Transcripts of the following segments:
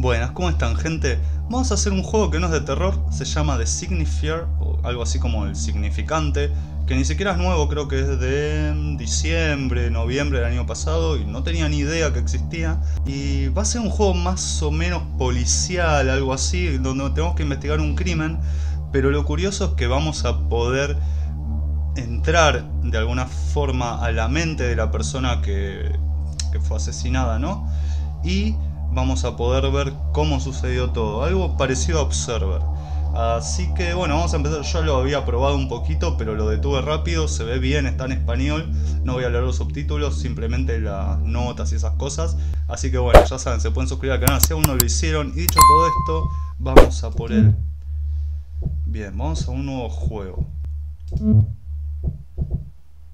Buenas, ¿cómo están, gente? Vamos a hacer un juego que no es de terror, se llama The SIGNIFIER, o algo así como el significante, que ni siquiera es nuevo, creo que es de diciembre, noviembre del año pasado, y no tenía ni idea que existía. Y va a ser un juego más o menos policial, algo así, donde tenemos que investigar un crimen, pero lo curioso es que vamos a poder entrar de alguna forma a la mente de la persona que fue asesinada, ¿no? Y vamos a poder ver cómo sucedió todo, algo parecido a Observer. Así que bueno, vamos a empezar. Yo lo había probado un poquito, pero lo detuve rápido, se ve bien, está en español. No voy a leer los subtítulos, simplemente las notas y esas cosas. Así que bueno, ya saben, se pueden suscribir al canal si aún no lo hicieron. Y dicho todo esto, vamos a por él. Bien, vamos a un nuevo juego.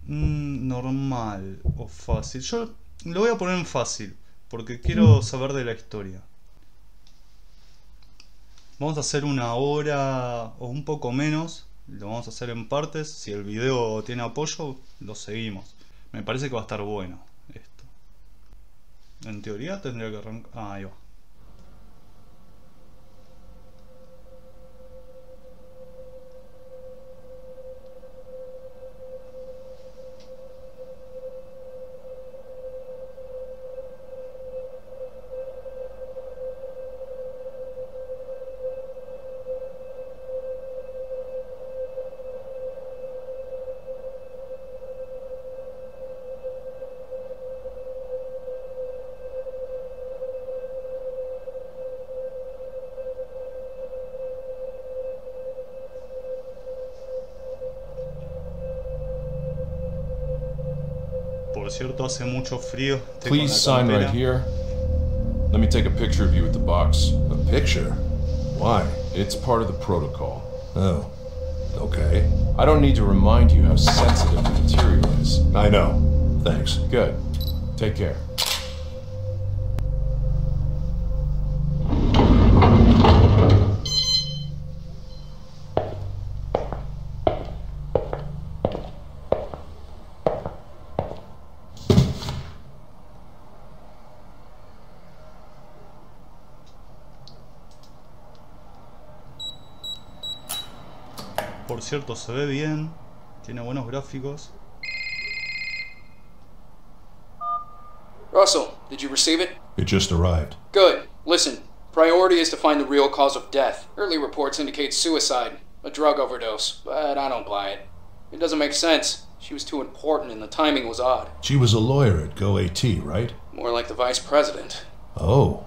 Normal o fácil. Yo lo voy a poner en fácil, porque quiero saber de la historia. Vamos a hacer una hora o un poco menos. Lo vamos a hacer en partes. Si el video tiene apoyo, lo seguimos. Me parece que va a estar bueno esto. En teoría tendría que arrancar. Ah, ahí va. Por cierto, hace mucho frío. Please sign right here. Let me take a picture of you with the box. A picture? Why? It's part of the protocol. Oh, okay. I don't need to remind you how sensitive the material is. I know. Thanks. Good. Take care. Por cierto, se ve bien, tiene buenos gráficos. Russell, did you receive it? It just arrived. Good. Listen, priority is to find the real cause of death. Early reports indicate suicide, a drug overdose, but I don't buy it. It doesn't make sense. She was too important and the timing was odd. She was a lawyer at Go AT, right? More like the vice president. Oh,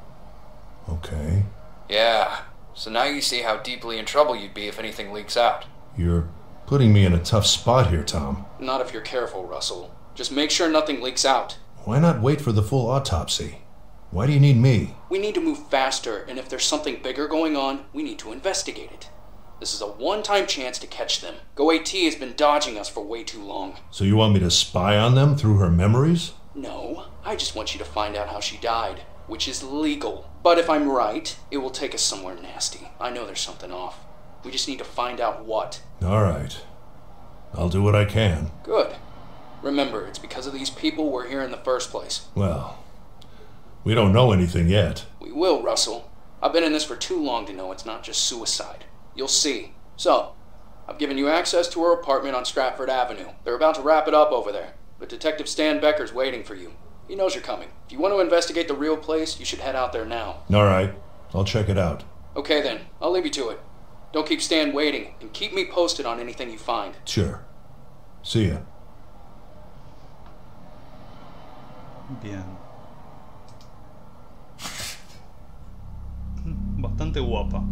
okay. Yeah, so now you see how deeply in trouble you'd be if anything leaks out. You're putting me in a tough spot here, Tom. Not if you're careful, Russell. Just make sure nothing leaks out. Why not wait for the full autopsy? Why do you need me? We need to move faster, and if there's something bigger going on, we need to investigate it. This is a one-time chance to catch them. Go AT has been dodging us for way too long. So you want me to spy on them through her memories? No, I just want you to find out how she died, which is legal. But if I'm right, it will take us somewhere nasty. I know there's something off. We just need to find out what. All right. I'll do what I can. Good. Remember, it's because of these people we're here in the first place. Well, we don't know anything yet. We will, Russell. I've been in this for too long to know it's not just suicide. You'll see. So, I've given you access to her apartment on Stratford Avenue. They're about to wrap it up over there, but Detective Stan Becker's waiting for you. He knows you're coming. If you want to investigate the real place, you should head out there now. All right. I'll check it out. Okay then, I'll leave you to it. Don't keep Stan waiting, and keep me posted on anything you find. Sure. See ya. Bien. Bastante guapa.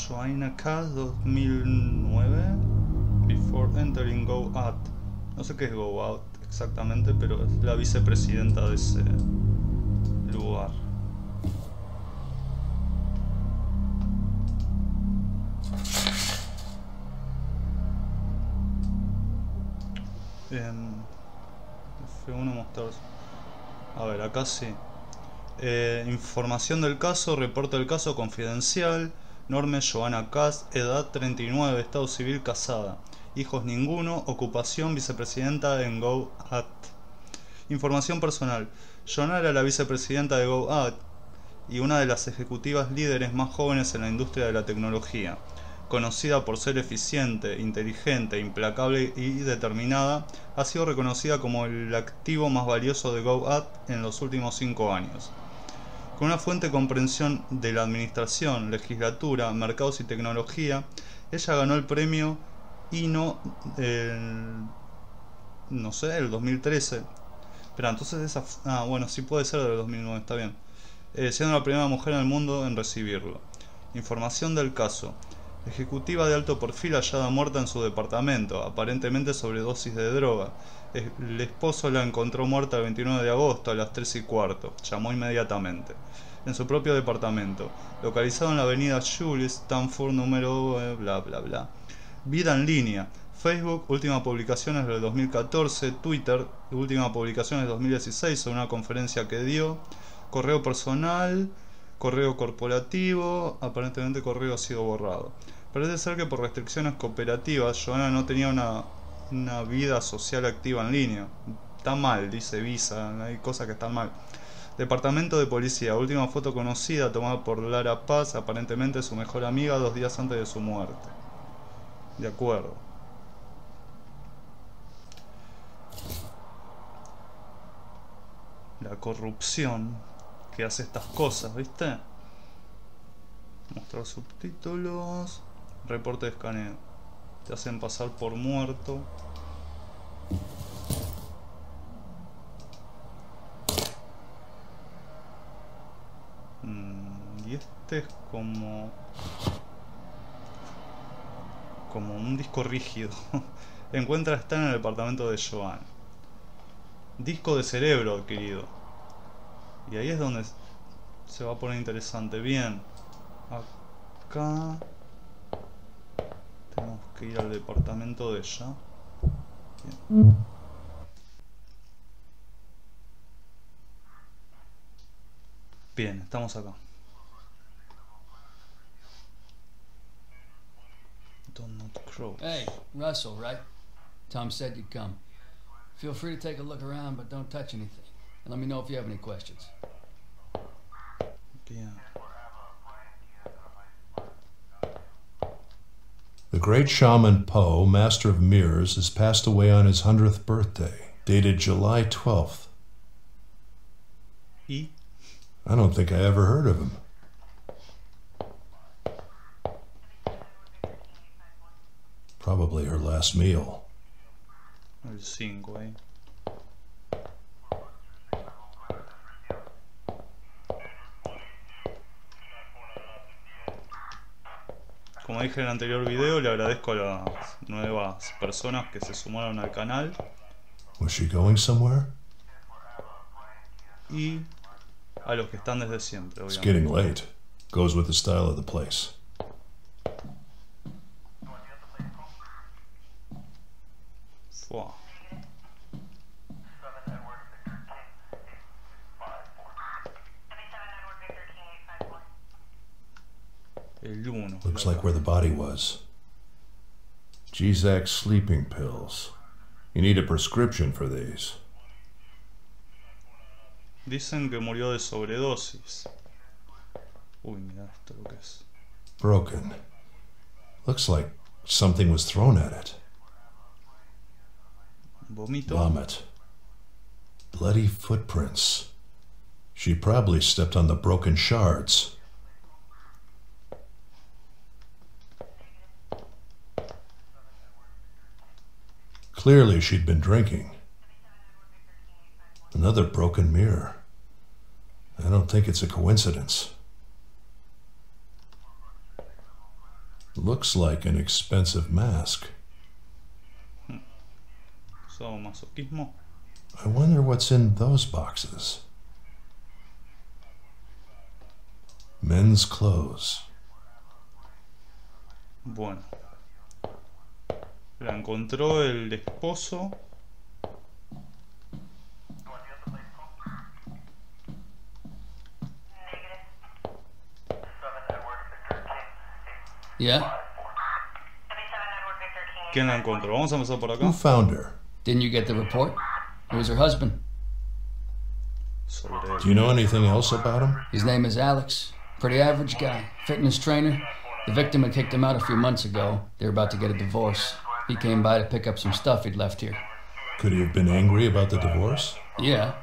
Join a cast 2009. Before entering Go Out. No sé qué es Go Out exactamente, pero es la vicepresidenta de ese lugar. F1 mostrar. A ver, acá sí. Información del caso, reporte del caso confidencial. Norme Johanna Cast, edad 39, estado civil, casada. Hijos ninguno, ocupación vicepresidenta en Go At. Información personal. Johanna era la vicepresidenta de Go At. y una de las ejecutivas líderes más jóvenes en la industria de la tecnología. Conocida por ser eficiente, inteligente, implacable y determinada, ha sido reconocida como el activo más valioso de GoAd en los últimos 5 años. Con una fuerte comprensión de la administración, legislatura, mercados y tecnología, ella ganó el premio INO el 2013. Espera, entonces esa... bueno, sí puede ser del 2009, está bien. Siendo la primera mujer en el mundo en recibirlo. Información del caso. Ejecutiva de alto perfil hallada muerta en su departamento, aparentemente sobredosis de droga. El esposo la encontró muerta el 29 de agosto a las 3:15. Llamó inmediatamente. En su propio departamento, localizado en la avenida Jules Stanford número bla bla bla. Vida en línea. Facebook, última publicación es del 2014. Twitter, última publicación es del 2016 sobre una conferencia que dio. Correo personal, correo corporativo, aparentemente correo ha sido borrado. Parece ser que por restricciones cooperativas, Joanna no tenía una vida social activa en línea. Está mal, dice Visa, hay cosas que están mal. Departamento de policía, última foto conocida tomada por Lara Paz, aparentemente su mejor amiga 2 días antes de su muerte. De acuerdo. La corrupción que hace estas cosas, ¿viste? Mostrar subtítulos. Reporte de escaneo. Te hacen pasar por muerto. Y este es como un disco rígido. Encuentra está en el departamento de Joan. Disco de cerebro adquirido. Y ahí es donde se va a poner interesante. Bien. Acá tenemos que ir al departamento de ella. Bien. Bien, estamos acá. Donald Cross. Hey, Russell, right? Tom said you'd come. Feel free to take a look around, but don't touch anything. And let me know if you have any questions. Bien. The great shaman Poe, master of mirrors, has passed away on his 100th birthday, dated July 12th. Y I don't think I ever heard of him. Probably her last meal. el 5 ahí. Como dije en el anterior video, le agradezco a las nuevas personas que se sumaron al canal. Was she going somewhere? Y a los que están desde siempre, It's obviamente. getting late. Goes with the style of the place. Fua. El 1. Looks like where the body was. Gzak sleeping pills. You need a prescription for these. Dicen que murió de sobredosis. Uy, mira esto lo que es. Broken. Looks like something was thrown at it. Vomito. Vomit. Bloody footprints. She probably stepped on the broken shards. Clearly she'd been drinking. Another broken mirror. I don't think it's a coincidence. Looks like an expensive mask. Sadomasoquismo. I wonder what's in those boxes. Men's clothes. Bueno. La encontró el esposo. Yeah? ¿Quién la encontró? Vamos a empezar por acá. Who found her? Didn't you get the report? It was her husband. sobre él. Do you know anything else about him? His name is Alex. Pretty average guy. Fitness trainer. The victim had kicked him out a few months ago. They were about to get a divorce. He came by to pick up some stuff he'd left here. Could he have been angry about the divorce? Yeah.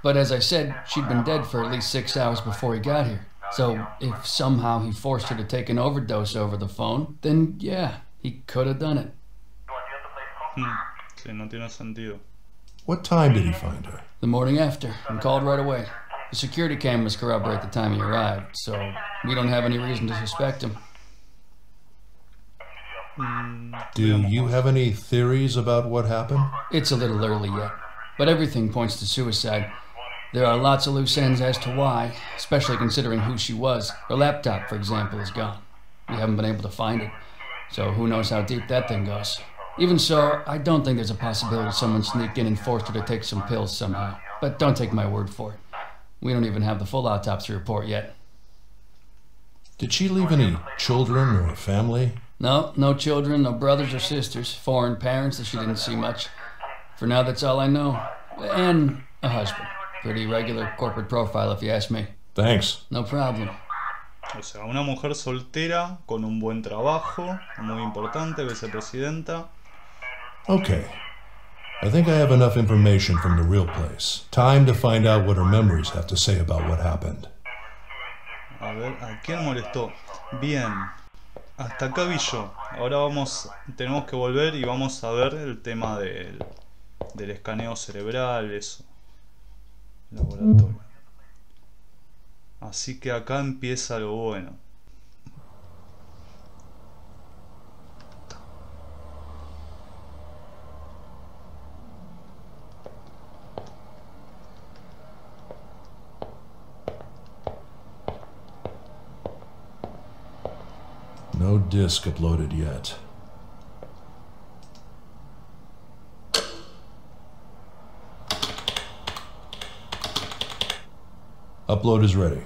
But as I said, she'd been dead for at least 6 hours before he got here. So if somehow he forced her to take an overdose over the phone, then yeah, he could have done it. Sí, no tiene sentido. What time did he find her? The morning after, and called right away. The security cameras corroborate the time he arrived, so we don't have any reason to suspect him. Do you have any theories about what happened? It's a little early yet, but everything points to suicide. There are lots of loose ends as to why, especially considering who she was. Her laptop, for example, is gone. We haven't been able to find it, so who knows how deep that thing goes. Even so, I don't think there's a possibility someone sneaked in and forced her to take some pills somehow. But don't take my word for it. We don't even have the full autopsy report yet. Did she leave any children or family? No children, no brothers or sisters, foreign parents that she didn't see much. For now, that's all I know. And a husband. Pretty regular corporate profile, if you ask me. Thanks. No problem. O sea, una mujer soltera con un buen trabajo, muy importante, vicepresidenta. Okay. I think I have enough information from the real place. Time to find out what her memories have to say about what happened. A ver, ¿a quién molestó? Bien, hasta acá vi yo. Ahora tenemos que volver y vamos a ver el tema del escaneo cerebral, eso. Laboratorio. Así que acá empieza lo bueno. No disk uploaded yet. Upload is ready.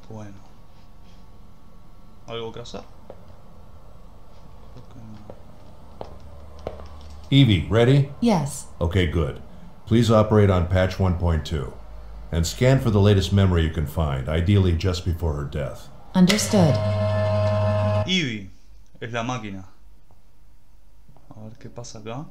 Bueno. ¿Algo que hacer? Evie, ready? Yes. Okay, good. Please operate on patch 1.2. And scan for the latest memory you can find, ideally just before her death. Understood. Ivy es la máquina. A ver qué pasa acá.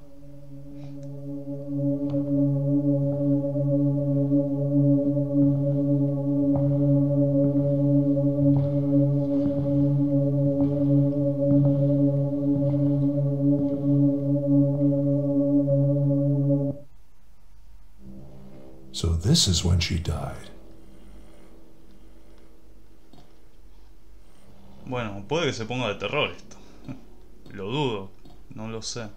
So this is when she died. Bueno, puede que se ponga de terror esto. Lo dudo, no lo sé.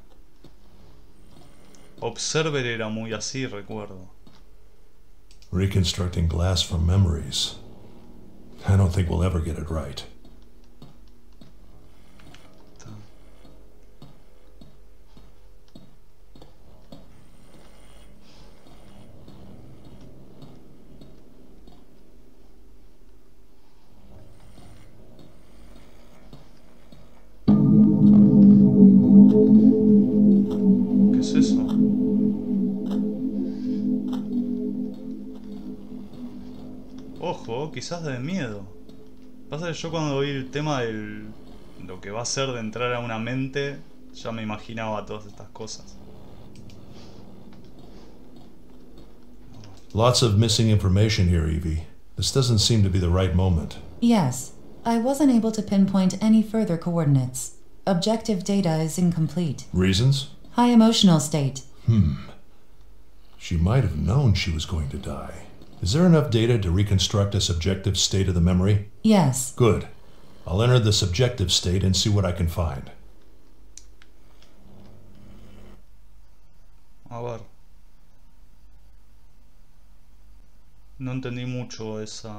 Observer era muy así, recuerdo. Reconstructing glass from memories. I don't think we'll ever get it right. ¿Qué es eso? Ojo, quizás de miedo. Pasa que yo cuando vi el tema del lo que va a ser de entrar a una mente, ya me imaginaba todas estas cosas. Lots of missing information here, Evie. This doesn't seem to be the right moment. Yes. I wasn't able to pinpoint any further coordinates. Objective data is incomplete. Reasons? High emotional state. She might have known she was going to die. Is there enough data to reconstruct a subjective state of the memory? Yes. Good. I'll enter the subjective state and see what I can find. A ver. No entendí mucho esa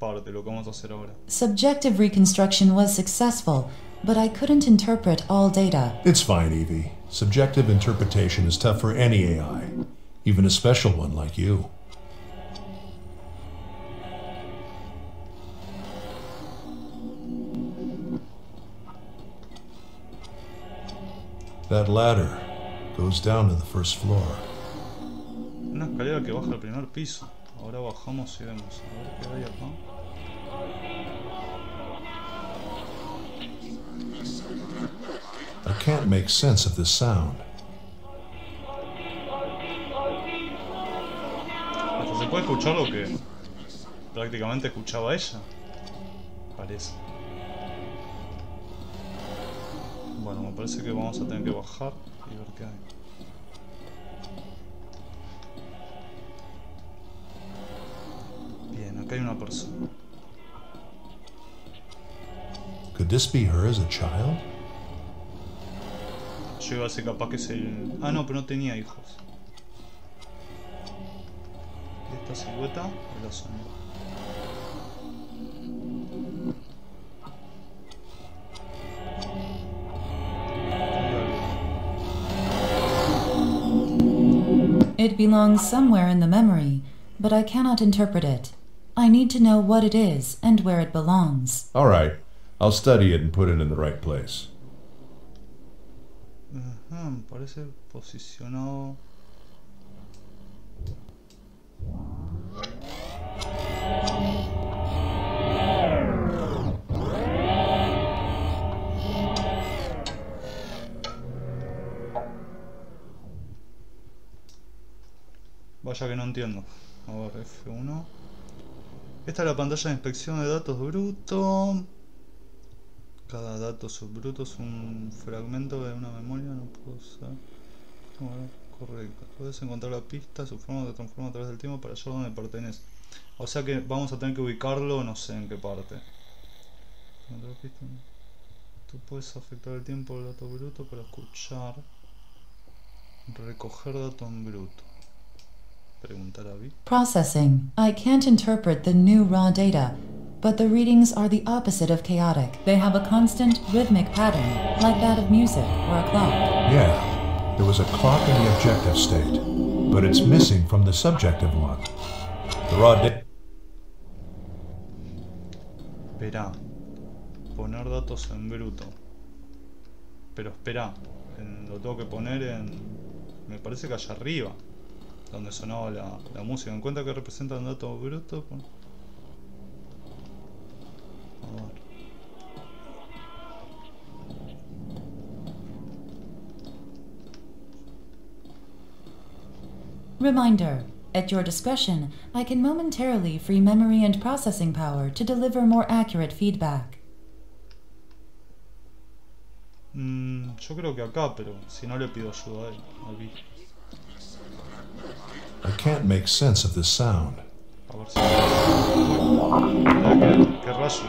parte, lo que vamos a hacer ahora. Subjective reconstruction was successful, but I couldn't interpret all data. It's fine, Evie. Subjective interpretation is tough for any AI, even a special one like you. That ladder goes down to the first floor. Una escalera que baja al primer piso. Ahora bajamos y vemos. A ver qué hay acá. I can't make sense of this sound. Hasta se puede escuchar lo que prácticamente escuchaba ella. Parece. Bueno, me parece que vamos a tener que bajar y ver qué hay. Bien, acá hay una persona. Could this be her as a child? Yo iba a decir capaz que es el... Ah, no, pero no tenía hijos. Y esta silueta es la sombra. It belongs somewhere in the memory, but I cannot interpret it. I need to know what it is and where it belongs. All right, I'll study it and put it in the right place. Ajá, me parece posicionado. Vaya que no entiendo. A ver, F1. Esta es la pantalla de inspección de datos bruto. Cada dato subbruto es un fragmento de una memoria, no puedo usar. Correcto. Puedes encontrar la pista, su forma se transforma a través del tiempo para hallar donde pertenece. O sea que vamos a tener que ubicarlo, no sé en qué parte. Tú puedes afectar el tiempo del dato bruto para escuchar. Recoger dato en bruto. Preguntar a Vi. Processing. I can't interpret the new raw data, but the readings are the opposite of chaotic. They have a constant, rhythmic pattern, like that of music or a clock. Yeah, there was a clock in the objective state, but it's missing from the subjective one. The raw data... Espera. Poner datos en bruto. Pero espera. Lo tengo que poner en... Me parece que allá arriba. Donde sonaba la música. ¿En cuenta que representan datos brutos? A ver. Reminder. At your discretion, I can momentarily free memory and processing power to deliver more accurate feedback. Yo creo que acá, pero si no le pido ayuda a él, a Vi. I can't make sense of this sound. A ver si... ¿Qué rayos?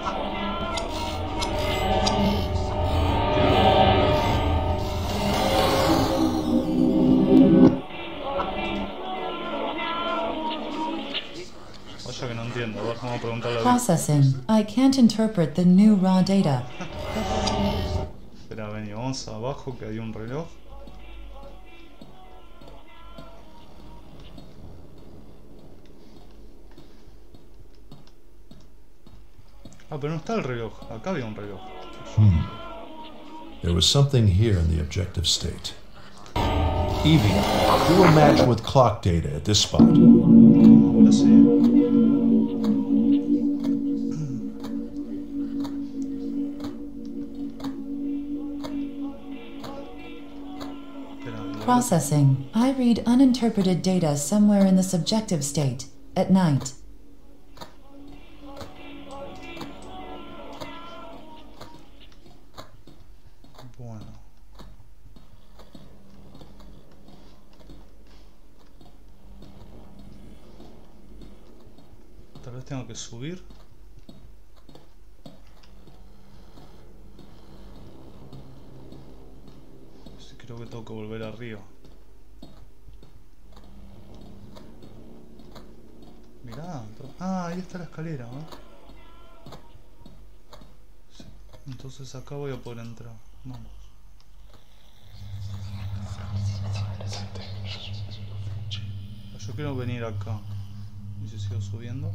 Vaya que no entiendo. A ver, vamos a preguntarle a Vi. Processing. I can't interpret the new raw data. Espera, vení, vamos abajo que hay un reloj. Ah, pero no está el reloj. Acá había un reloj. There was something here in the objective state. Evie, do a match with clock data at this spot. Ahora sí. Processing. I read uninterpreted data somewhere in the subjective state, at night. Bueno. Tal vez tengo que subir. Sí, creo que tengo que volver arriba. Mirá. Ah, ahí está la escalera, ¿no? Sí. Entonces acá voy a poder entrar. Vamos. Yo quiero venir acá. ¿Y si sigo subiendo?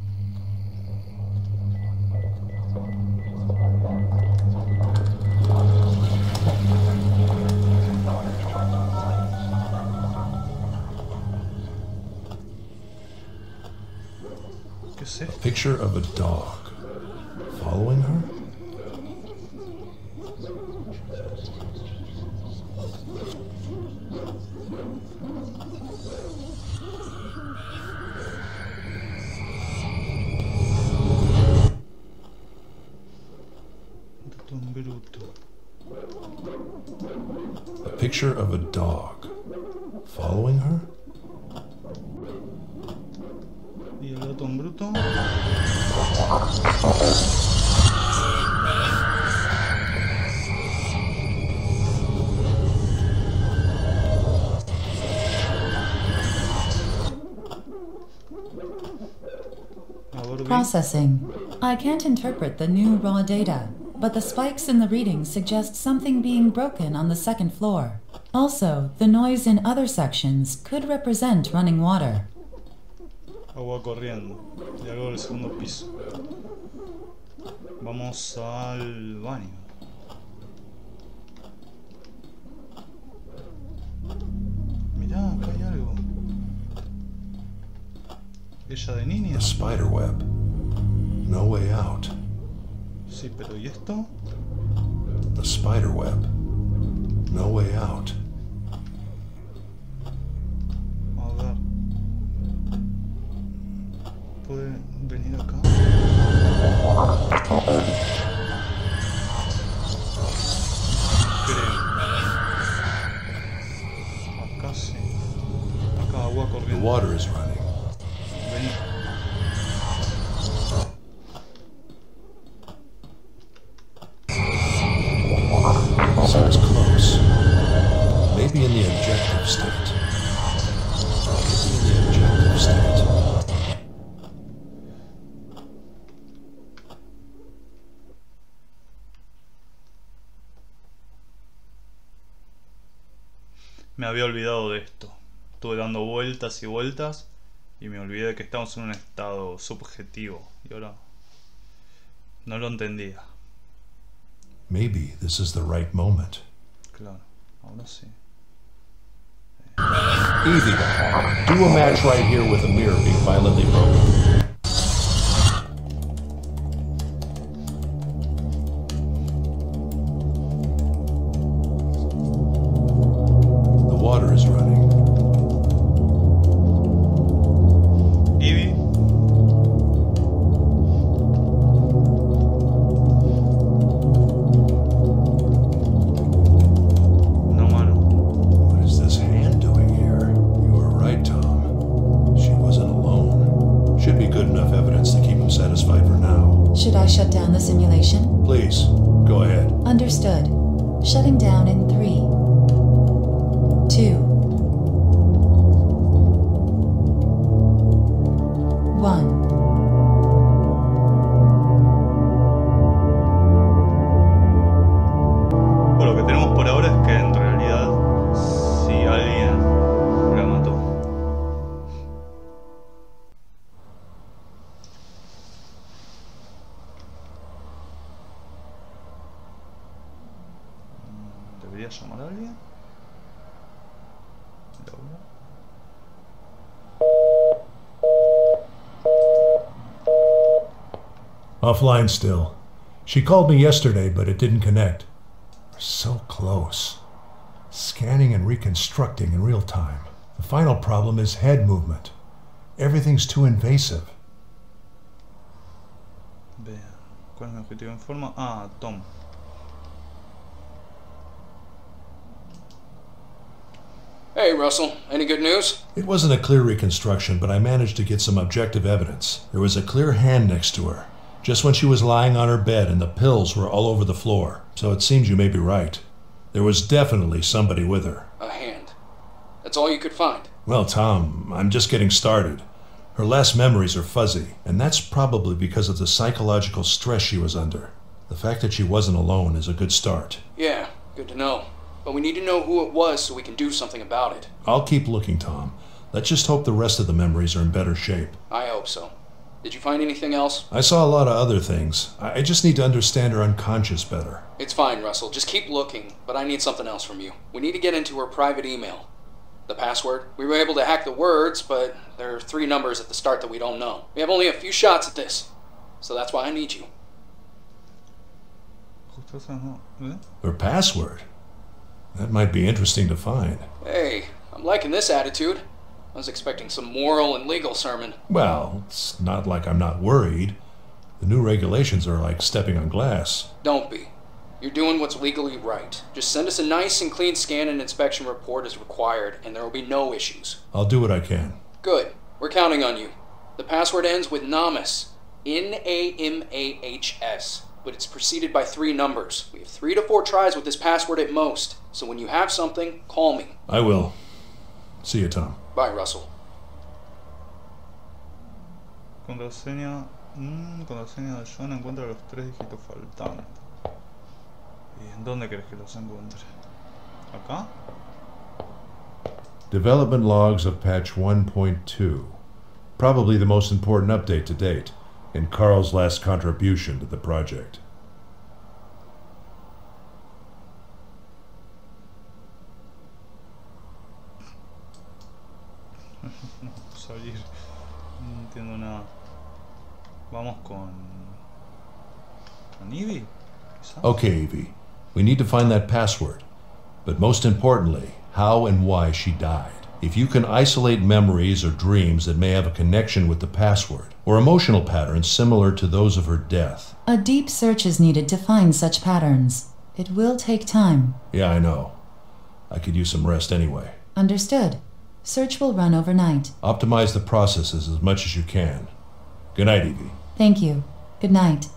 es A esto? picture of a dog. Following her? Bruto. A picture of a dog. Following her? ¿Y el gato en bruto? Processing. I can't interpret the new raw data, but the spikes in the readings suggest something being broken on the second floor. Also, the noise in other sections could represent running water. Agua corriendo. Y algo del segundo piso. Vamos al baño. Mirá, acá hay algo. Ella de niña. A spider web. No way out. Sí, pero ¿y esto? A spider web. No way out. A ver. ¿Puede venir acá? Creo. Acá sí. Acá agua The corriendo. water is running. Vení. Seems close. Maybe in the objective state. Maybe in the objective state. Me había olvidado de esto. Estuve dando vueltas y vueltas y me olvidé de que estamos en un estado subjetivo. Y ahora no lo entendía. Maybe this is the right moment. Claro, ahora sí. Evie, do a match right here with a mirror being violently broken. The water is running. Ivy. No, mano. What is this hand doing here? You were right, Tom. She wasn't alone. Should be good enough evidence to keep him satisfied for now. Should I shut down the simulation? Please, go ahead. Understood. Shutting down in 3, 2, 1. Bueno, lo que tenemos por ahora es que en realidad si alguien la mató. ¿Debería llamar a alguien? Laura. Offline still. She called me yesterday, but it didn't connect. We're so close. Scanning and reconstructing in real time. The final problem is head movement. Everything's too invasive. Vean, ¿cuál es mi objetivo en forma? Ah, Tom. Hey, Russell, any good news? It wasn't a clear reconstruction, but I managed to get some objective evidence. There was a clear hand next to her, just when she was lying on her bed, and the pills were all over the floor. So it seems you may be right. There was definitely somebody with her. A hand. That's all you could find. Well, Tom, I'm just getting started. Her last memories are fuzzy, and that's probably because of the psychological stress she was under. The fact that she wasn't alone is a good start. Yeah, good to know. But we need to know who it was so we can do something about it. I'll keep looking, Tom. Let's just hope the rest of the memories are in better shape. I hope so. Did you find anything else? I saw a lot of other things. I just need to understand her unconscious better. It's fine, Russell. Just keep looking, but I need something else from you. We need to get into her private email. The password? We were able to hack the words, but there are 3 numbers at the start that we don't know. We have only a few shots at this, so that's why I need you. Her password? That might be interesting to find. Hey, I'm liking this attitude. I was expecting some moral and legal sermon. Well, it's not like I'm not worried. The new regulations are like stepping on glass. Don't be. You're doing what's legally right. Just send us a nice and clean scan and inspection report as required, and there will be no issues. I'll do what I can. Good. We're counting on you. The password ends with Namahs. Namahs. But it's preceded by 3 numbers. We have 3 to 4 tries with this password at most. So when you have something, call me. I will. See you, Tom. Bye, Russell. Contraseña. Contraseña de John. Encuentra los 3 dígitos faltantes. ¿Y en dónde crees que los encuentre? ¿Acá? Development logs of patch 1.2. Probably the most important update to date, and Carl's last contribution to the project. Salir. No entiendo nada. Vamos con Ivy. Okay, Evie. We need to find that password. But most importantly, how and why she died. If you can isolate memories or dreams that may have a connection with the password, or emotional patterns similar to those of her death. A deep search is needed to find such patterns. It will take time. Yeah, I know. I could use some rest anyway. Understood. Search will run overnight. Optimize the processes as much as you can. Good night, Evie. Thank you. Good night.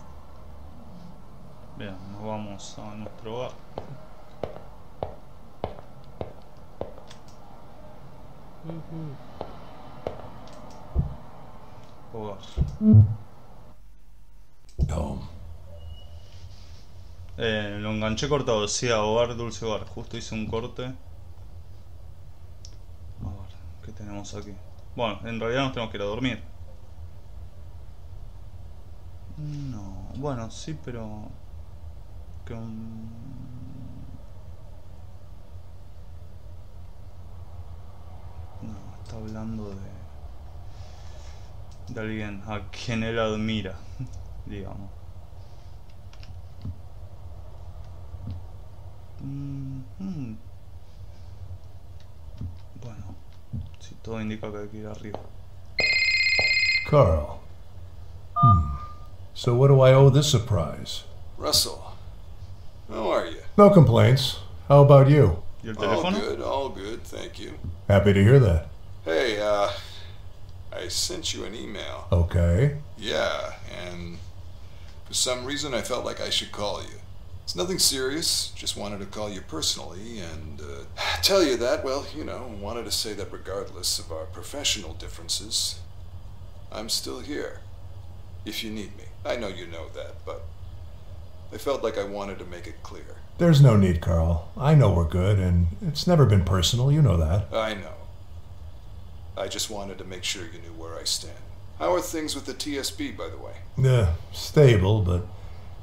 Bien, nos vamos a nuestro hogar. Hogar. Home. Lo enganché cortado, decía hogar, dulce hogar. Justo hice un corte. A ver, ¿qué tenemos aquí? Bueno, en realidad nos tenemos que ir a dormir. No, bueno, sí, pero... No, está hablando de alguien a quien él admira, digamos. Bueno, si todo indica que hay que ir arriba. Carl. So what do I owe this surprise? Russell, how are you? No complaints. How about you? ¿Y el teléfono? All good, thank you. Happy to hear that. Hey, I sent you an email. Okay. Yeah, and for some reason I felt like I should call you. It's nothing serious, just wanted to call you personally and tell you that, well, you know, wanted to say that regardless of our professional differences, I'm still here, if you need me. I know you know that, but I felt like I wanted to make it clear. There's no need, Carl. I know we're good, and it's never been personal, you know that. I know. I just wanted to make sure you knew where I stand. How are things with the TSB, by the way? Stable, but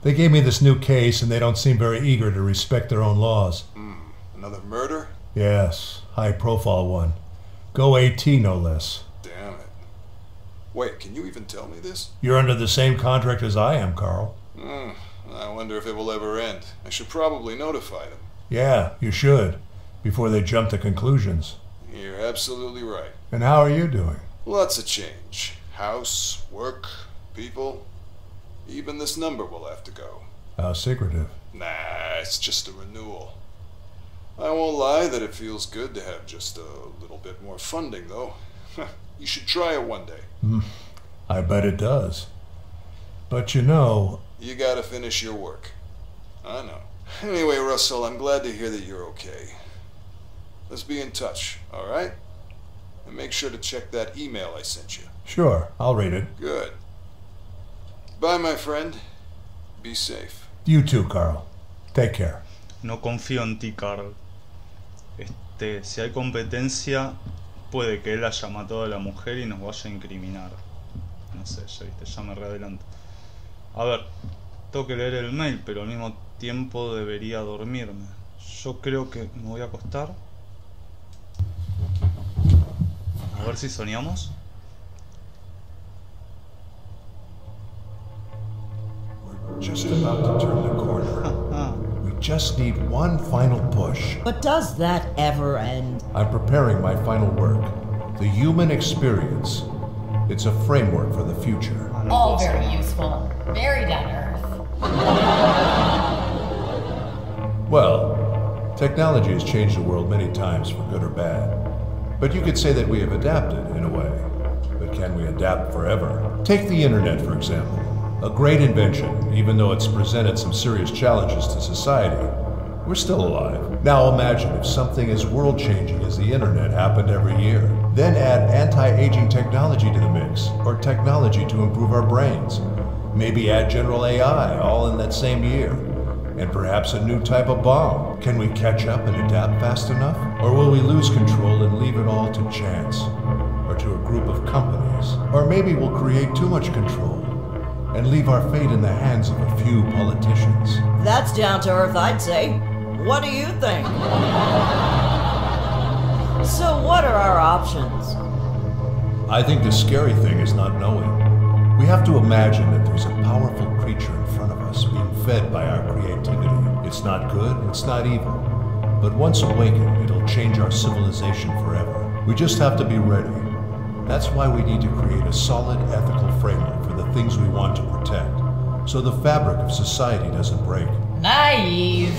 they gave me this new case, and they don't seem very eager to respect their own laws. Another murder? Yes, high-profile one. Go AT, no less. Damn it. Wait, can you even tell me this? You're under the same contract as I am, Carl. I wonder if it will ever end. I should probably notify them. Yeah, you should, before they jump to conclusions. You're absolutely right. And how are you doing? Lots of change. House, work, people. Even this number will have to go. How secretive. Nah, it's just a renewal. I won't lie that it feels good to have just a little bit more funding, though. You should try it one day. I bet it does. But you know... You gotta finish your work. I know. Anyway, Russell, I'm glad to hear that you're okay. Let's be in touch, alright? And make sure to check that email I sent you. Sure, I'll read it. Good. Bye, my friend. Be safe. You too, Carl. Take care. No confío en ti, Carl. Si hay competencia, puede que él haya matado a la mujer y nos vaya a incriminar. No sé, ya viste, ya me readelanto. A ver, tengo que leer el mail, pero al mismo tiempo debería dormirme. Yo creo que me voy a acostar. A ver si soñamos. We're just about to turn the corner. We just need one final push. But does that ever end? I'm preparing my final work. The human experience. It's a framework for the future. All very useful. Very down to earth. Well, technology has changed the world many times for good or bad. But you could say that we have adapted, in a way. But can we adapt forever? Take the internet, for example. A great invention, even though it's presented some serious challenges to society. We're still alive. Now imagine if something as world-changing as the internet happened every year. Then add anti-aging technology to the mix, or technology to improve our brains. Maybe add general AI, all in that same year. And perhaps a new type of bomb. Can we catch up and adapt fast enough? Or will we lose control and leave it all to chance? Or to a group of companies? Or maybe we'll create too much control and leave our fate in the hands of a few politicians. That's down to earth, I'd say. What do you think? So what are our options? I think the scary thing is not knowing. We have to imagine that there's a powerful creature in front of us being fed by our creativity. It's not good, it's not evil. But once awakened, it'll change our civilization forever. We just have to be ready. That's why we need to create a solid ethical framework for the things we want to protect, so the fabric of society doesn't break. Naive.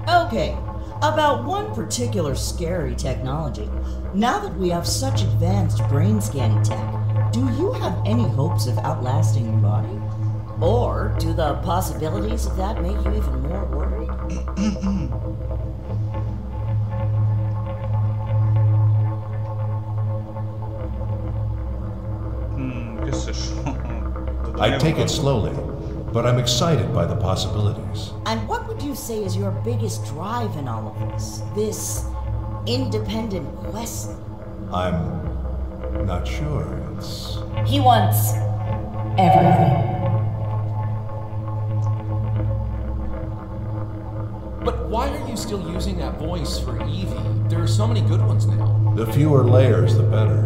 Okay, about one particular scary technology. Now that we have such advanced brain scanning tech, do you have any hopes of outlasting your body? Or do the possibilities of that make you even more worried? ¿Qué sé yo? I take it slowly, but I'm excited by the possibilities. And what would you say is your biggest drive in all of this? This independent quest? I'm not sure. He wants everything. But why are you still using that voice for Evie? There are so many good ones now. The fewer layers, the better.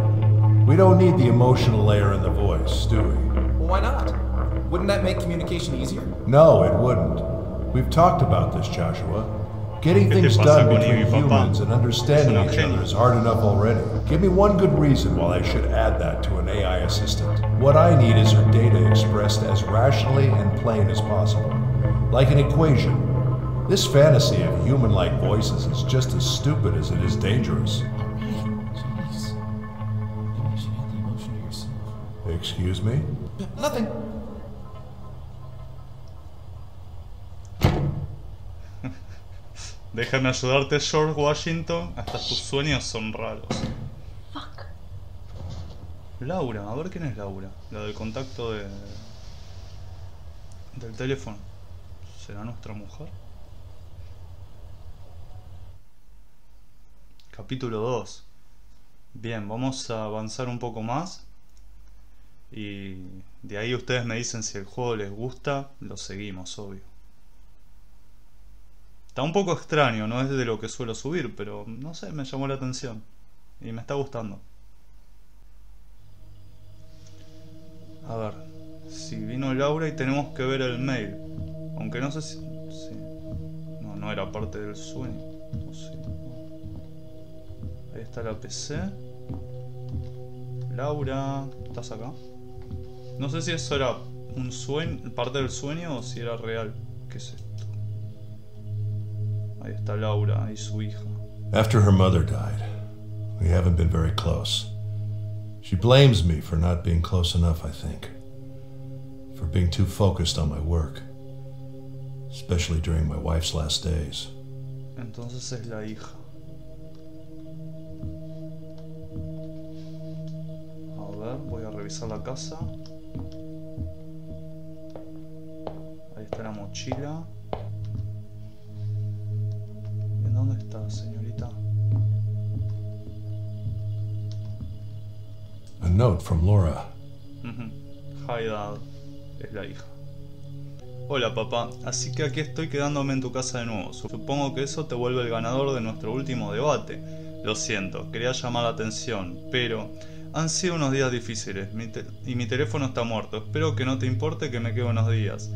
We don't need the emotional layer in the voice, do we? Well, why not? Wouldn't that make communication easier? No, it wouldn't. We've talked about this, Joshua. Getting things done between humans and understanding each other is hard enough already. Give me one good reason why I should add that to an AI assistant. What I need is her data expressed as rationally and plain as possible. Like an equation. This fantasy of human-like voices is just as stupid as it is dangerous. Jeez. Maybe you should add the emotion to yourself. Excuse me? Nothing. Déjame ayudarte, George Washington. Hasta tus sueños son raros. Fuck. Laura, a ver quién es Laura. La del contacto del teléfono. ¿Será nuestra mujer? Capítulo 2. Bien, vamos a avanzar un poco más. Y de ahí ustedes me dicen si el juego les gusta. Lo seguimos, obvio. Está un poco extraño, no es de lo que suelo subir, pero no sé, me llamó la atención. Y me está gustando. A ver, si vino Laura y tenemos que ver el mail. Aunque no sé si... sí. No era parte del sueño. O sí. Ahí está la PC. Laura, ¿estás acá? No sé si eso era un sueño, parte del sueño o si era real. ¿Qué es esto? Ahí está Laura y su hija. After her mother died, we haven't been very close. She blames me for not being close enough, I think. For being too focused on my work. Especially during my wife's last days. Entonces es la hija. A ver, voy a revisar la casa. Ahí está la mochila. ¿En dónde está, señorita? A note from Laura. Hi, Dad. Es la hija. Hola, papá. Así que aquí estoy quedándome en tu casa de nuevo. Supongo que eso te vuelve el ganador de nuestro último debate. Lo siento, quería llamar la atención, pero han sido unos días difíciles y mi teléfono está muerto. Espero que no te importe que me quede unos días.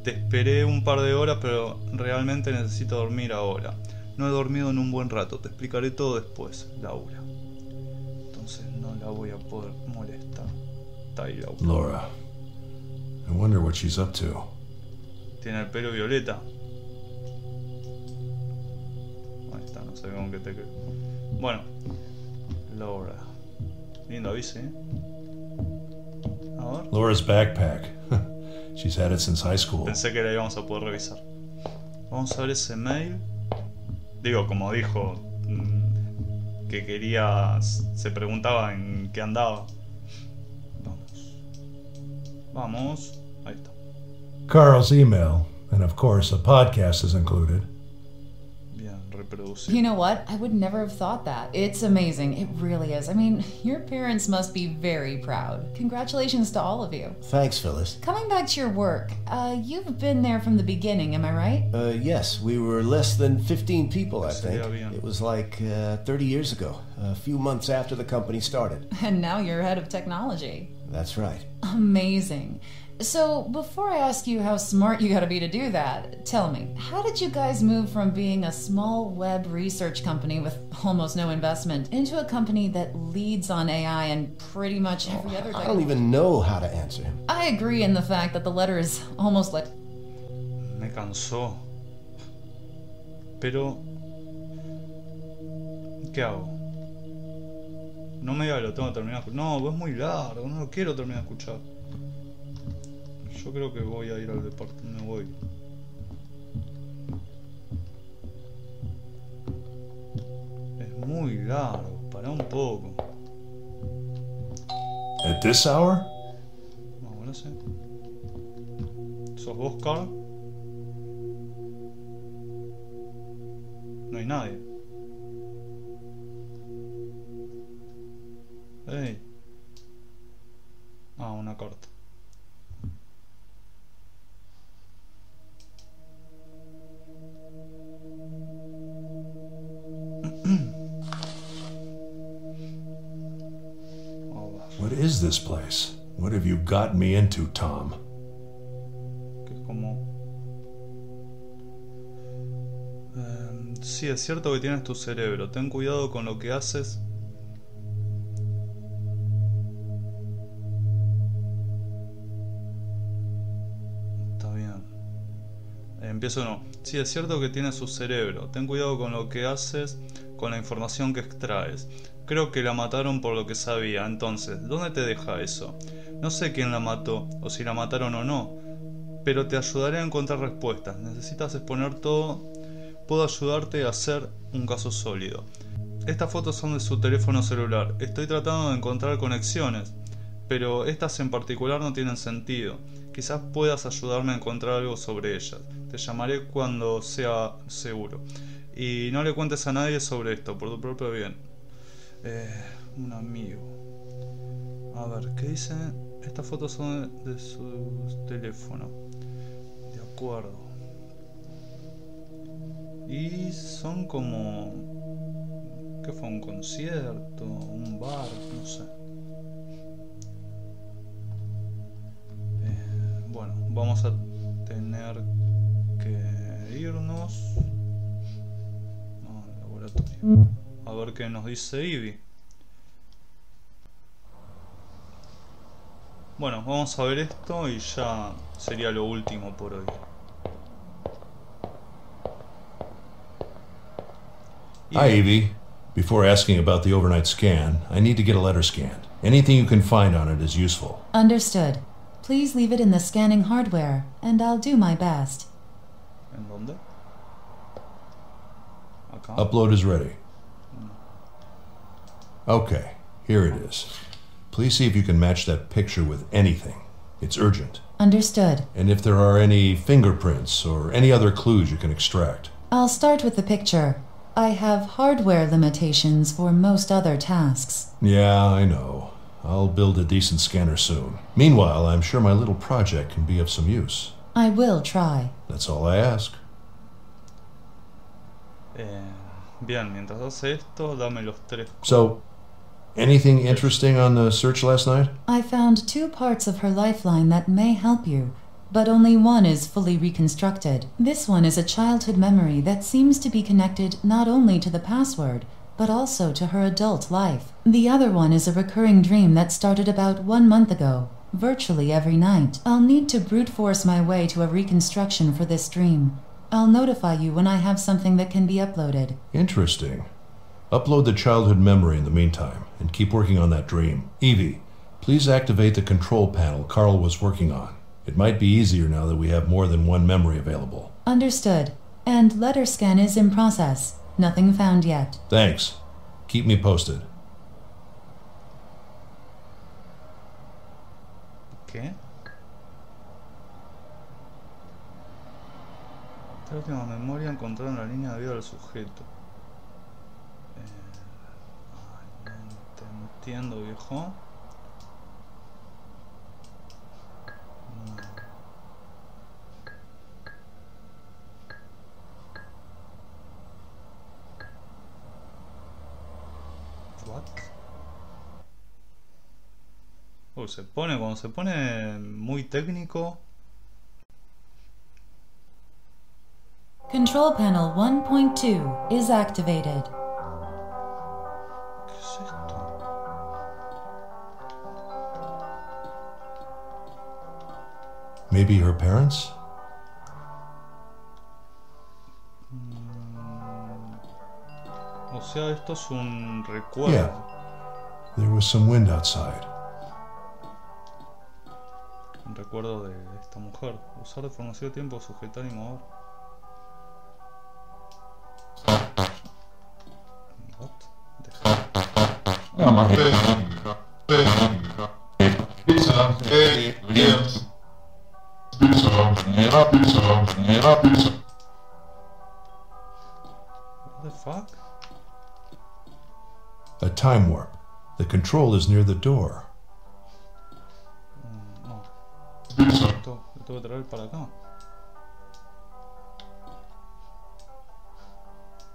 Te esperé un par de horas, pero realmente necesito dormir ahora. No he dormido en un buen rato, te explicaré todo después, Laura. Entonces no la voy a poder molestar. Está ahí Laura. Laura. I wonder what she's up to. Tiene el pelo violeta. Ahí está, no sé con qué te quedo. Bueno, Laura. Lindo aviso, ¿eh? A ver. Laura's backpack. She's had it since high school. Pensé que la íbamos a poder revisar. Vamos a ver ese mail. Digo, como dijo, que quería, se preguntaba en qué andaba. Vamos, ahí está. Carl's email, and of course a podcast is included. Bien, reproducir. You know what? I would never have thought that. It's amazing. It really is. I mean, your parents must be very proud. Congratulations to all of you. Thanks, Phyllis. Coming back to your work, you've been there from the beginning, am I right? Yes, we were less than 15 people, I think. Bien. It was like 30 years ago, a few months after the company started. And now you're head of technology. That's right. Amazing. So, before I ask you how smart you gotta be to do that, tell me, how did you guys move from being a small web research company with almost no investment into a company that leads on AI and pretty much every other I don't even know how to answer him. I agree in the fact that the letter is almost like... Me cansó. Pero... ¿qué hago? No me diga que lo tengo que terminar de escuchar. No, es muy largo, no lo quiero terminar de escuchar. Yo creo que voy a ir al departamento. Me voy. Es muy largo, para un poco. At this hour? No, no sé. ¿Sos vos, Carl? No hay nadie. Hey. Ah, una carta. What is this place? What have you got me into, Tom? Que es como... sí, es cierto que tienes tu cerebro. Ten cuidado con lo que haces. Está bien. Empiezo no. Sí, es cierto que tienes su cerebro. Ten cuidado con lo que haces, con la información que extraes. Creo que la mataron por lo que sabía. Entonces, ¿dónde te deja eso? No sé quién la mató, o si la mataron o no, pero te ayudaré a encontrar respuestas. Necesitas exponer todo. Puedo ayudarte a hacer un caso sólido. Estas fotos son de su teléfono celular. Estoy tratando de encontrar conexiones, pero estas en particular no tienen sentido. Quizás puedas ayudarme a encontrar algo sobre ellas. Te llamaré cuando sea seguro. Y no le cuentes a nadie sobre esto, por tu propio bien. Un amigo. A ver, ¿qué dice? Estas fotos son de su teléfono. De acuerdo. Y son como... ¿qué fue? ¿Un concierto? ¿Un bar? No sé. Bueno, vamos a tener que irnos al laboratorio. A ver qué nos dice Ivy. Bueno, vamos a ver esto y ya sería lo último por hoy. Hi, Evie. Before asking about the overnight scan, I need to get a letter scanned. Anything you can find on it is useful. Understood. Please leave it in the scanning hardware, and I'll do my best. ¿En dónde? Acá. Upload is ready. Okay, here it is. Please see if you can match that picture with anything. It's urgent. Understood. And if there are any fingerprints or any other clues you can extract. I'll start with the picture. I have hardware limitations for most other tasks. Yeah, I know. I'll build a decent scanner soon. Meanwhile, I'm sure my little project can be of some use. I will try. That's all I ask. Bien, mientras hace esto, dame los 3. So, anything interesting on the search last night? I found 2 parts of her lifeline that may help you, but only one is fully reconstructed. This one is a childhood memory that seems to be connected not only to the password, but also to her adult life. The other one is a recurring dream that started about 1 month ago, virtually every night. I'll need to brute force my way to a reconstruction for this dream. I'll notify you when I have something that can be uploaded. Interesting. Upload the childhood memory in the meantime, and keep working on that dream. Evie, please activate the control panel Carl was working on. It might be easier now that we have more than one memory available. Understood. And letter scan is in process. Nothing found yet. Thanks. Keep me posted. ¿Qué? Esta última memoria encontraron la línea de vida del sujeto. Te entiendo, viejo. What? Cuando se pone muy técnico. Control panel 1.2 is activated. ¿Qué es esto? Maybe her parents? O sea, esto es un recuerdo. Yeah. There was some wind outside. Un recuerdo de esta mujer. Usar de formación de tiempo, sujetar y mover. What? What the fuck? A time warp. The control is near the door. No. Esto lo tengo que traer para acá.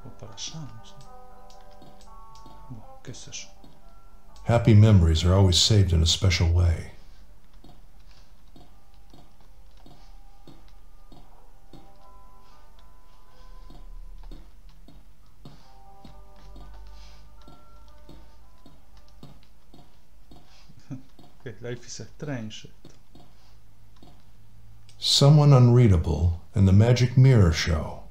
O para allá, no sé. Bueno, qué sé yo. Happy memories are always saved in a special way. Life is strange. Someone unreadable and the magic mirror show.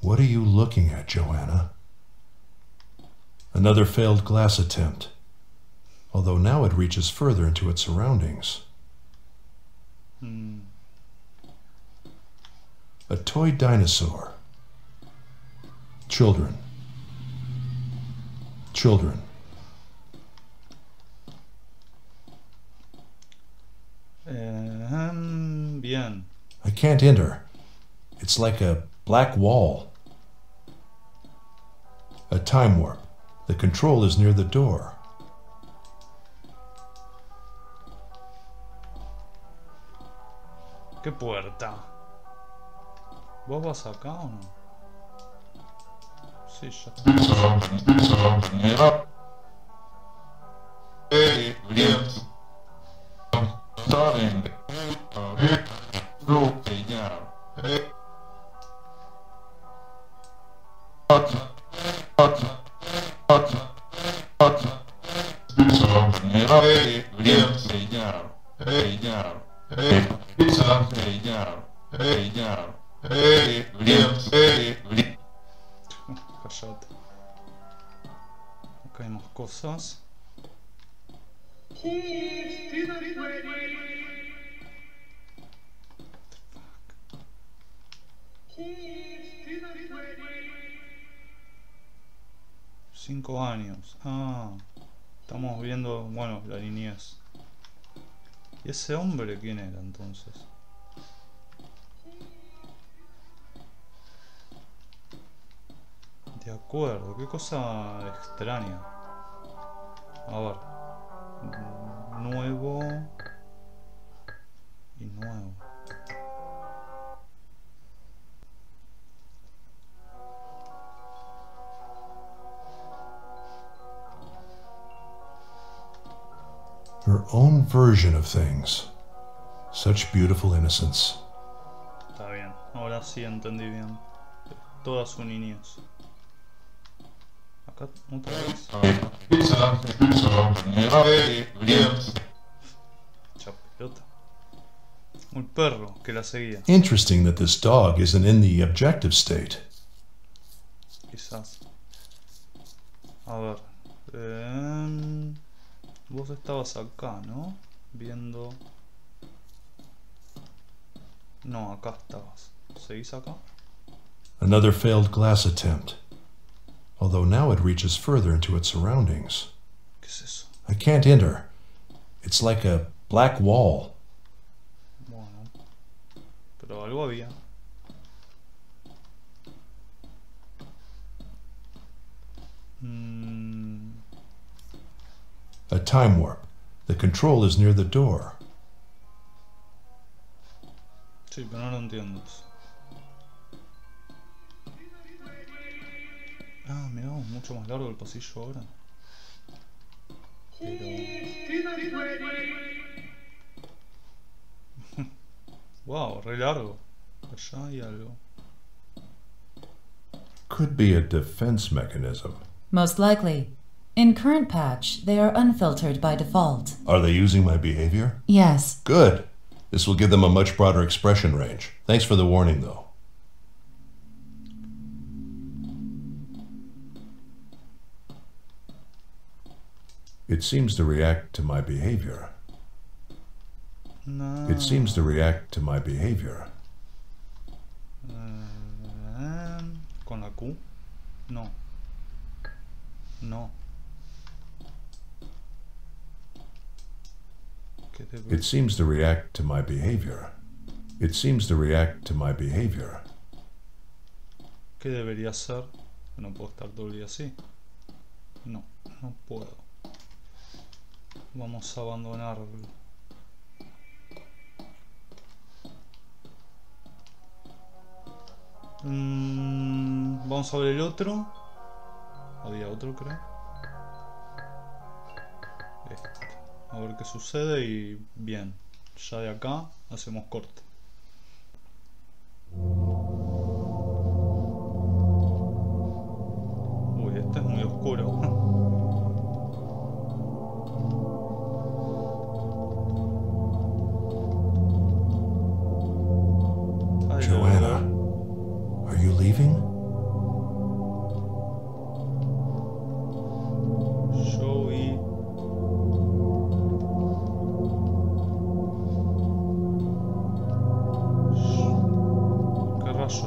What are you looking at, Joanna? Another failed glass attempt, although now it reaches further into its surroundings. A toy dinosaur. Children. Children. Bien. I can't enter. It's like a black wall. A time warp. The control is near the door. ¿Qué puerta? ¿Vos vas acá o no? Sí, ya. Cállate. Acá hay más cosas. Cinco años. Estamos viendo, bueno, la niñez. ¿Y ese hombre quién era entonces? De acuerdo, qué cosa extraña. A ver. Nuevo. Y nuevo. Her own version of things. Such beautiful innocence. Está bien, ahora sí entendí bien. Toda su niñez. Acá otra vez. Chapelota. Un perro que la seguía. Interesting that this dog isn't in the objective state. Quizás. A ver. Vos estabas acá, ¿no? Viendo... No, acá estabas. ¿Seguís acá? Another failed glass attempt. Although now it reaches further into its surroundings. ¿Qué es eso? I can't enter. It's like a black wall. Bueno. Pero algo había. A time warp. The control is near the door. Sí, pero no lo entiendo. Ah, mirá, mucho más largo el pasillo ahora. Pero... wow, re largo. Allá hay algo. Could be a defense mechanism. Most likely. In current patch, they are unfiltered by default. Are they using my behavior? Yes. Good. This will give them a much broader expression range. Thanks for the warning, though. It seems to react to my behavior. No. It seems to react to my behavior. ¿Con la Q? No. No. It seems to react to my behavior. It seems to react to my behavior. ¿Qué debería ser? No puedo estar todo el día así. No, no puedo. Vamos a abandonarlo. Vamos a ver el otro. Había otro, creo. Este. A ver qué sucede y bien. Ya de acá hacemos corte. Uy, este es muy oscuro. Joanna, are you leaving? Joey. ¿Qué rayos?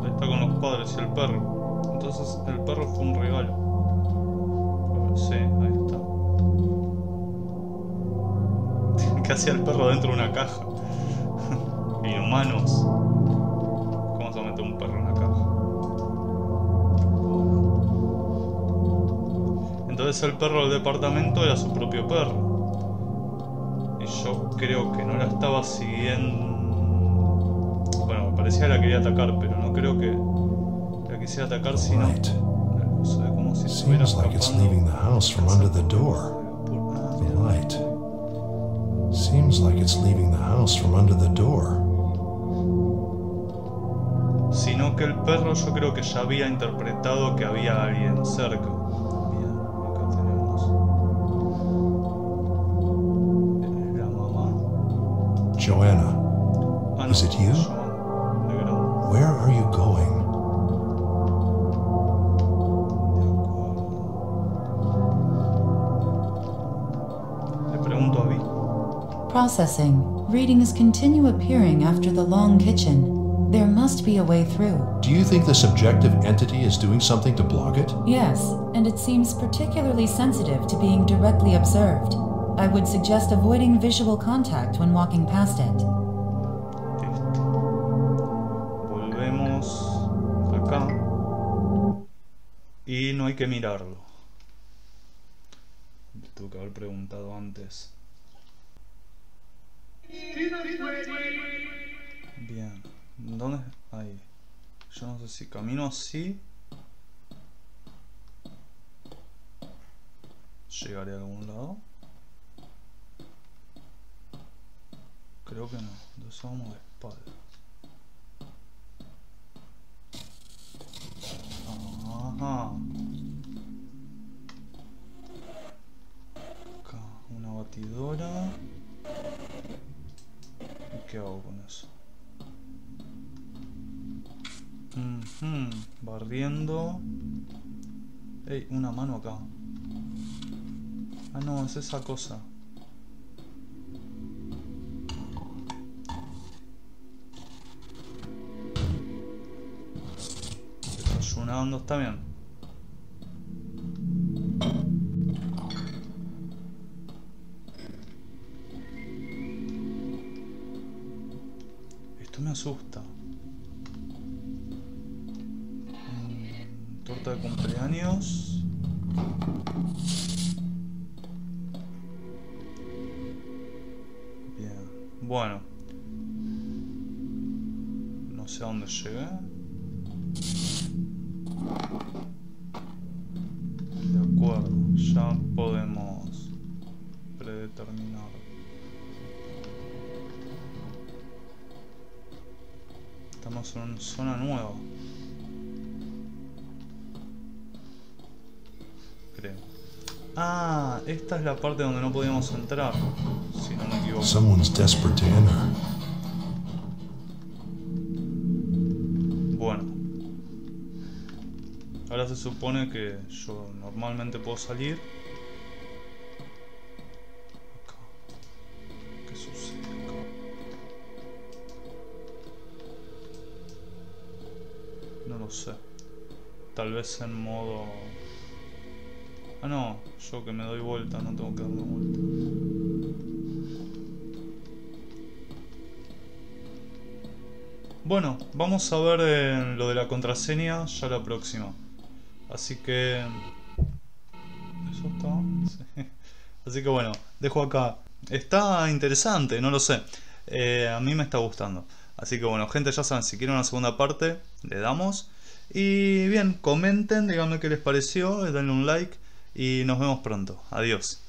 Ahí está con los padres y el perro. Entonces el perro fue un regalo. Sí, ahí está. ¿Qué hacía el perro dentro de una caja? Inhumanos. ¿Cómo se mete un perro en una caja? Entonces el perro del departamento era su propio perro. Y yo creo que no la estaba siguiendo. Bueno, me parecía que la quería atacar, pero no creo que la quisiera atacar, sino... como si estuviera Seems like it's leaving the house from under the door. The light. Seems like it's leaving the house from under the door. Sino que el perro yo creo que ya había interpretado que había alguien cerca. Bien, acá tenemos la mamá. Joanna, Ah, no, is it you? Joanna, de grande. Where are you going? Le pregunto a Vi. Processing. Readings continue appearing after the long kitchen. There must be a way through. Do you think the subjective entity is doing something to block it? Yes, and it seems particularly sensitive to being directly observed. I would suggest avoiding visual contact when walking past it. Volvemos acá. Y no hay que mirarlo. Tuve que haber preguntado antes. Bien. ¿Dónde? Ahí. Yo no sé si camino así. Llegaré a algún lado. Creo que no. Entonces vamos de espalda. Ajá. Acá, una batidora. ¿Y qué hago con eso? Barriendo. Ey, una mano acá. Ah, no, es esa cosa. Desayunando, está bien. Esto me asusta. Torta de cumpleaños. Bien. Bueno. No sé a dónde llegué. De acuerdo. Ya podemos predeterminar. Estamos en una zona nueva. Creo. Ah, esta es la parte donde no podíamos entrar, si no me equivoco. Someone's desperate to enter. Bueno. Ahora se supone que yo normalmente puedo salir. Acá. ¿Qué sucede acá? No lo sé. Tal vez en modo... Ah, no, yo que me doy vuelta, no tengo que darme vuelta. Bueno, vamos a ver lo de la contraseña ya la próxima. Así que... ¿Eso está? Sí. Así que bueno, dejo acá. Está interesante, no lo sé. A mí me está gustando. Así que bueno, gente, ya saben, si quieren una segunda parte, le damos. Y bien, comenten, díganme qué les pareció, denle un like. Y nos vemos pronto. Adiós.